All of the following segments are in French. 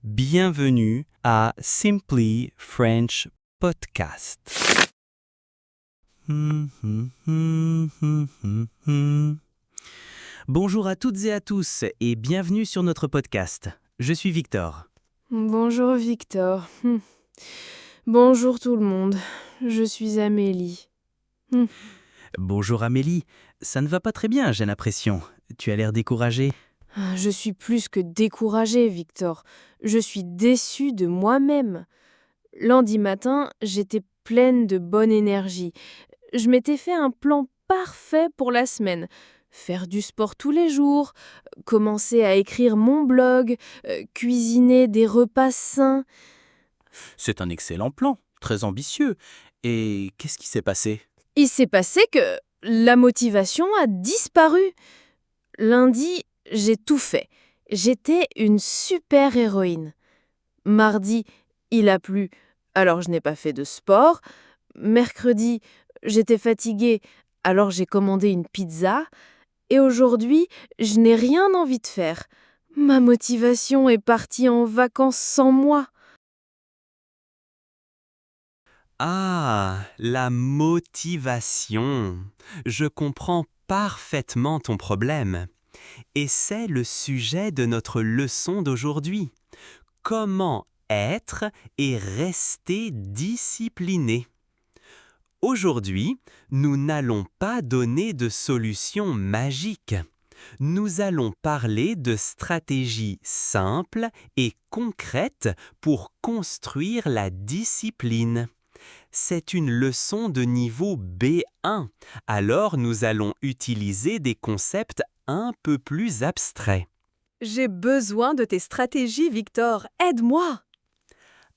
Bienvenue à Simply French Podcast. Bonjour à toutes et à tous et bienvenue sur notre podcast. Je suis Victor. Bonjour Victor. Bonjour tout le monde. Je suis Amélie. Bonjour Amélie. Ça ne va pas très bien, j'ai l'impression. Tu as l'air découragée. Je suis plus que découragée, Victor. Je suis déçue de moi-même. Lundi matin, j'étais pleine de bonne énergie. Je m'étais fait un plan parfait pour la semaine. Faire du sport tous les jours, commencer à écrire mon blog, cuisiner des repas sains. C'est un excellent plan, très ambitieux. Et qu'est-ce qui s'est passé ? Il s'est passé que la motivation a disparu. Lundi, j'ai tout fait. J'étais une super héroïne. Mardi, il a plu, alors je n'ai pas fait de sport. Mercredi, j'étais fatiguée, alors j'ai commandé une pizza. Et aujourd'hui, je n'ai rien envie de faire. Ma motivation est partie en vacances sans moi. Ah, la motivation. Je comprends parfaitement ton problème. Et c'est le sujet de notre leçon d'aujourd'hui. Comment être et rester discipliné. Aujourd'hui, nous n'allons pas donner de solution magique. Nous allons parler de stratégies simples et concrètes pour construire la discipline. C'est une leçon de niveau B1, alors nous allons utiliser des concepts un peu plus abstraits. J'ai besoin de tes stratégies, Victor. Aide-moi.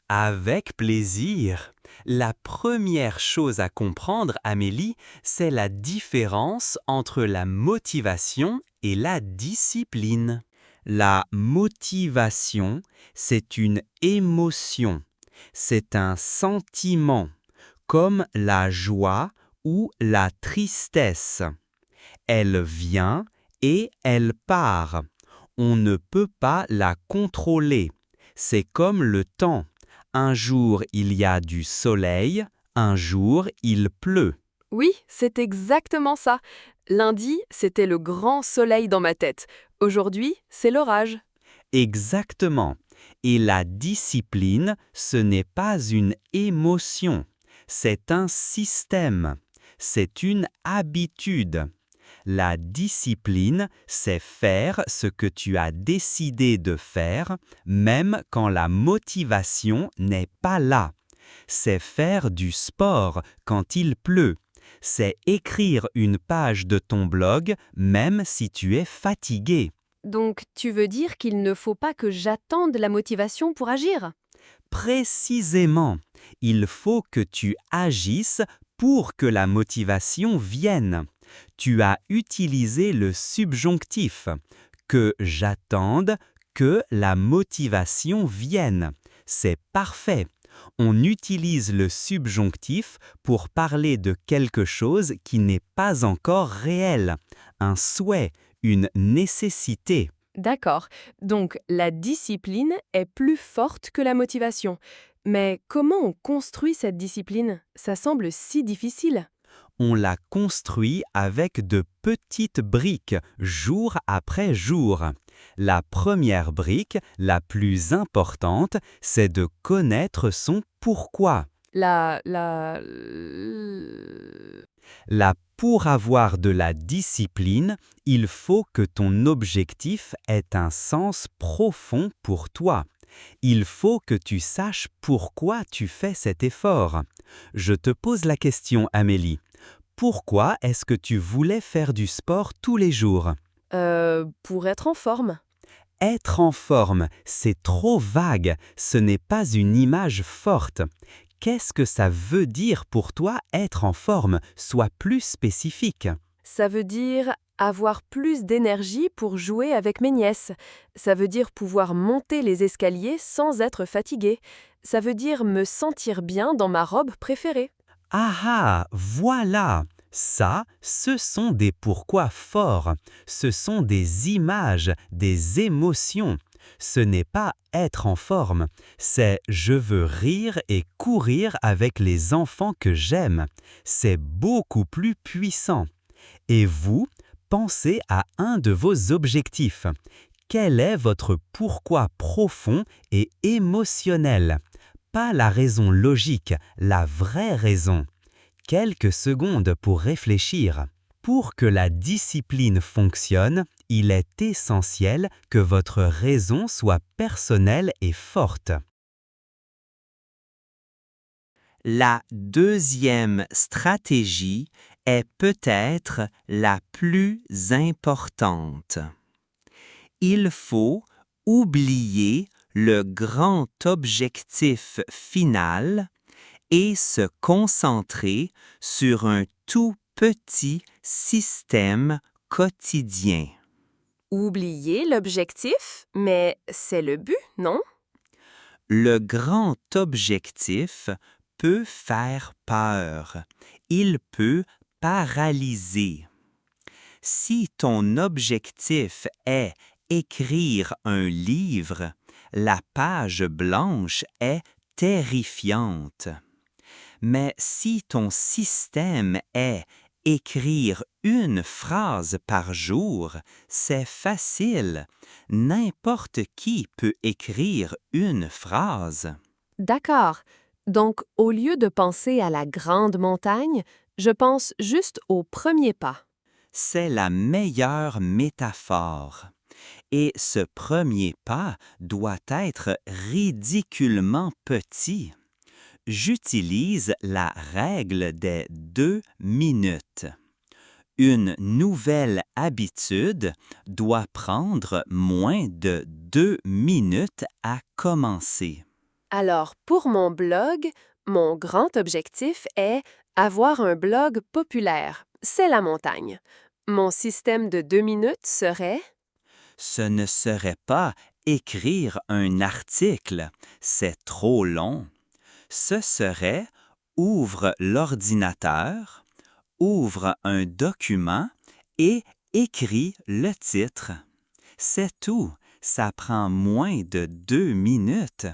Avec plaisir. La première chose à comprendre, Amélie, c'est la différence entre la motivation et la discipline. La motivation, c'est une émotion, c'est un sentiment, comme la joie ou la tristesse. Elle vient et elle part. On ne peut pas la contrôler. C'est comme le temps. Un jour, il y a du soleil, un jour, il pleut. Oui, c'est exactement ça. Lundi, c'était le grand soleil dans ma tête. Aujourd'hui, c'est l'orage. Exactement. Et la discipline, ce n'est pas une émotion, c'est un système, c'est une habitude. La discipline, c'est faire ce que tu as décidé de faire, même quand la motivation n'est pas là. C'est faire du sport quand il pleut. C'est écrire une page de ton blog, même si tu es fatigué. Donc, tu veux dire qu'il ne faut pas que j'attende la motivation pour agir? Précisément, il faut que tu agisses pour que la motivation vienne. Tu as utilisé le subjonctif, que j'attende que la motivation vienne. C'est parfait. On utilise le subjonctif pour parler de quelque chose qui n'est pas encore réel, un souhait, une nécessité. D'accord. Donc, la discipline est plus forte que la motivation. Mais comment on construit cette discipline? Ça semble si difficile. On la construit avec de petites briques, jour après jour. La première brique, la plus importante, c'est de connaître son pourquoi. Pour avoir de la discipline, il faut que ton objectif ait un sens profond pour toi. Il faut que tu saches pourquoi tu fais cet effort. Je te pose la question, Amélie. Pourquoi est-ce que tu voulais faire du sport tous les jours? Pour être en forme. Être en forme, c'est trop vague, ce n'est pas une image forte. Qu'est-ce que ça veut dire pour toi être en forme? Sois plus spécifique. Ça veut dire avoir plus d'énergie pour jouer avec mes nièces. Ça veut dire pouvoir monter les escaliers sans être fatigué. Ça veut dire me sentir bien dans ma robe préférée. Ah ah, voilà! Ça, ce sont des pourquoi forts. Ce sont des images, des émotions. Ce n'est pas être en forme, c'est je veux rire et courir avec les enfants que j'aime. C'est beaucoup plus puissant. Et vous, pensez à un de vos objectifs. Quel est votre pourquoi profond et émotionnel? Pas la raison logique, la vraie raison. Quelques secondes pour réfléchir. Pour que la discipline fonctionne, il est essentiel que votre raison soit personnelle et forte. La deuxième stratégie est peut-être la plus importante. Il faut oublier le grand objectif final et se concentrer sur un tout petit système quotidien. Oublier l'objectif, mais c'est le but, non? Le grand objectif peut faire peur. Il peut paralyser. Si ton objectif est écrire un livre, la page blanche est terrifiante. Mais si ton système est écrire une phrase par jour, c'est facile. N'importe qui peut écrire une phrase. D'accord. Donc, au lieu de penser à la grande montagne, je pense juste au premier pas. C'est la meilleure métaphore. Et ce premier pas doit être ridiculement petit. J'utilise la règle des 2 minutes. Une nouvelle habitude doit prendre moins de 2 minutes à commencer. Alors, pour mon blog, mon grand objectif est avoir un blog populaire. C'est la montagne. Mon système de 2 minutes serait... Ce ne serait pas écrire un article, c'est trop long. Ce serait ouvre l'ordinateur, ouvre un document et écris le titre. C'est tout, ça prend moins de 2 minutes.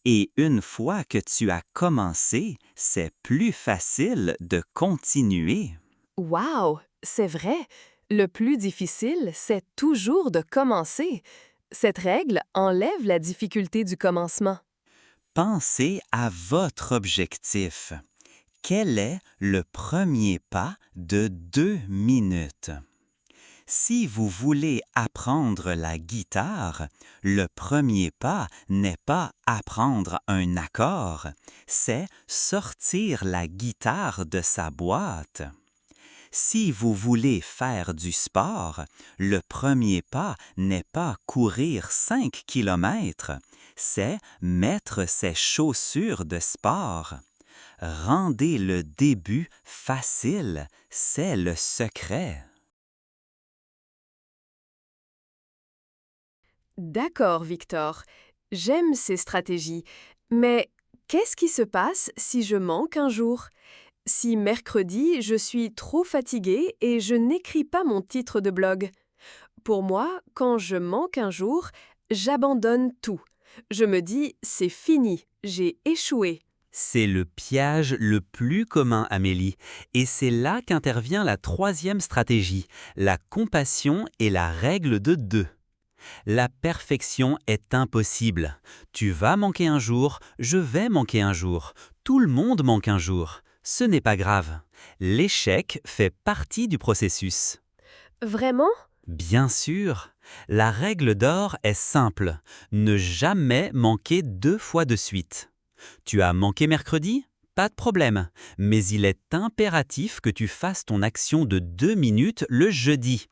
Et une fois que tu as commencé, c'est plus facile de continuer. Wow, c'est vrai. Le plus difficile, c'est toujours de commencer. Cette règle enlève la difficulté du commencement. Pensez à votre objectif. Quel est le premier pas de 2 minutes? Si vous voulez apprendre la guitare, le premier pas n'est pas apprendre un accord, c'est sortir la guitare de sa boîte. Si vous voulez faire du sport, le premier pas n'est pas courir 5 kilomètres, c'est mettre ses chaussures de sport. Rendez le début facile, c'est le secret. D'accord, Victor. J'aime ces stratégies. Mais qu'est-ce qui se passe si je manque un jour? Si mercredi, je suis trop fatiguée et je n'écris pas mon titre de blog? Pour moi, quand je manque un jour, j'abandonne tout. Je me dis, c'est fini, j'ai échoué. C'est le piège le plus commun, Amélie, et c'est là qu'intervient la troisième stratégie, la compassion et la règle de 2. La perfection est impossible. Tu vas manquer un jour, je vais manquer un jour. Tout le monde manque un jour. Ce n'est pas grave. L'échec fait partie du processus. Vraiment? Bien sûr. La règle d'or est simple. Ne jamais manquer 2 fois de suite. Tu as manqué mercredi? Pas de problème. Mais il est impératif que tu fasses ton action de 2 minutes le jeudi.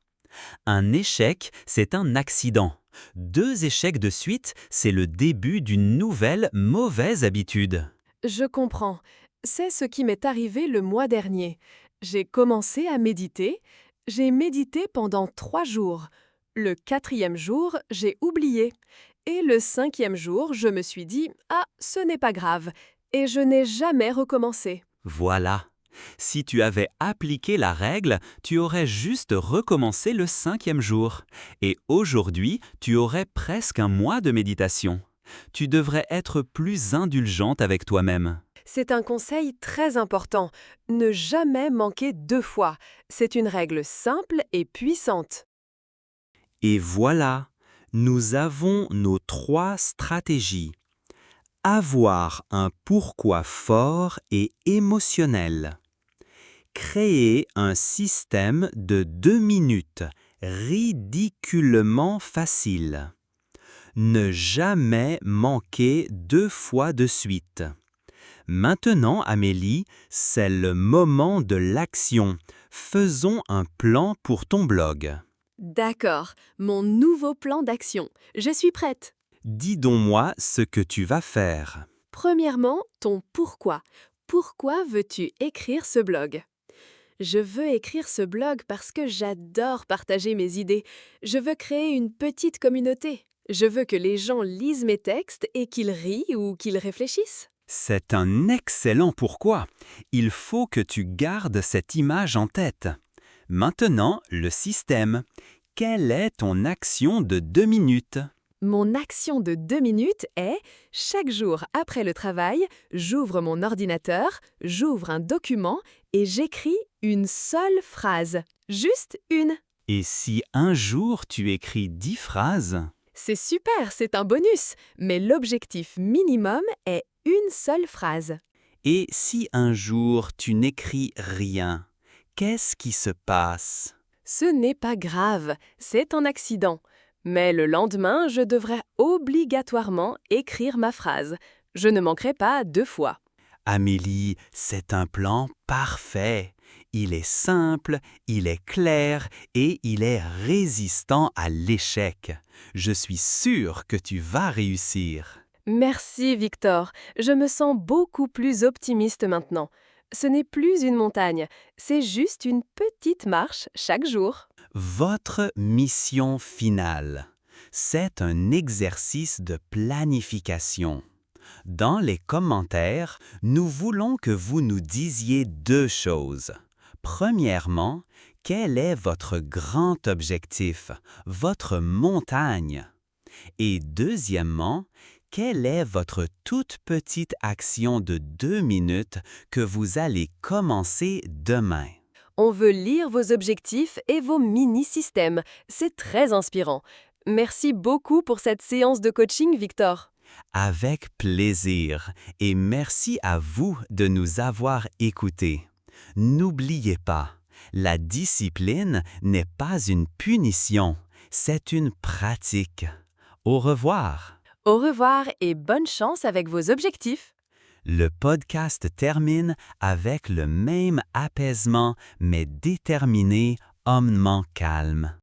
Un échec, c'est un accident. 2 échecs de suite, c'est le début d'une nouvelle mauvaise habitude. Je comprends. C'est ce qui m'est arrivé le mois dernier. J'ai commencé à méditer. J'ai médité pendant 3 jours. Le 4e jour, j'ai oublié. Et le 5e jour, je me suis dit « Ah, ce n'est pas grave ». Et je n'ai jamais recommencé. Voilà. Si tu avais appliqué la règle, tu aurais juste recommencé le 5e jour. Et aujourd'hui, tu aurais presque un mois de méditation. Tu devrais être plus indulgente avec toi-même. C'est un conseil très important. Ne jamais manquer 2 fois. C'est une règle simple et puissante. Et voilà, nous avons nos 3 stratégies. Avoir un pourquoi fort et émotionnel. Créer un système de 2 minutes, ridiculement facile. Ne jamais manquer 2 fois de suite. Maintenant, Amélie, c'est le moment de l'action. Faisons un plan pour ton blog. D'accord, mon nouveau plan d'action. Je suis prête. Dis donc moi ce que tu vas faire. Premièrement, ton pourquoi. Pourquoi veux-tu écrire ce blog? Je veux écrire ce blog parce que j'adore partager mes idées. Je veux créer une petite communauté. Je veux que les gens lisent mes textes et qu'ils rient ou qu'ils réfléchissent. C'est un excellent pourquoi. Il faut que tu gardes cette image en tête. Maintenant, le système. Quelle est ton action de 2 minutes? Mon action de 2 minutes est, chaque jour après le travail, j'ouvre mon ordinateur, j'ouvre un document et j'écris une seule phrase. Juste une. Et si un jour tu écris 10 phrases? C'est super, c'est un bonus, mais l'objectif minimum est une seule phrase. Et si un jour tu n'écris rien? Qu'est-ce qui se passe? Ce n'est pas grave, c'est un accident. Mais le lendemain, je devrais obligatoirement écrire ma phrase. Je ne manquerai pas 2 fois. Amélie, c'est un plan parfait. Il est simple, il est clair et il est résistant à l'échec. Je suis sûre que tu vas réussir. Merci Victor, je me sens beaucoup plus optimiste maintenant. Ce n'est plus une montagne, c'est juste une petite marche chaque jour. Votre mission finale, c'est un exercice de planification. Dans les commentaires, nous voulons que vous nous disiez 2 choses. Premièrement, quel est votre grand objectif, votre montagne? Et deuxièmement, quelle est votre toute petite action de 2 minutes que vous allez commencer demain? On veut lire vos objectifs et vos mini-systèmes. C'est très inspirant. Merci beaucoup pour cette séance de coaching, Victor. Avec plaisir et merci à vous de nous avoir écoutés. N'oubliez pas, la discipline n'est pas une punition, c'est une pratique. Au revoir. Au revoir et bonne chance avec vos objectifs. Le podcast termine avec le même apaisement mais déterminé, hommement calme.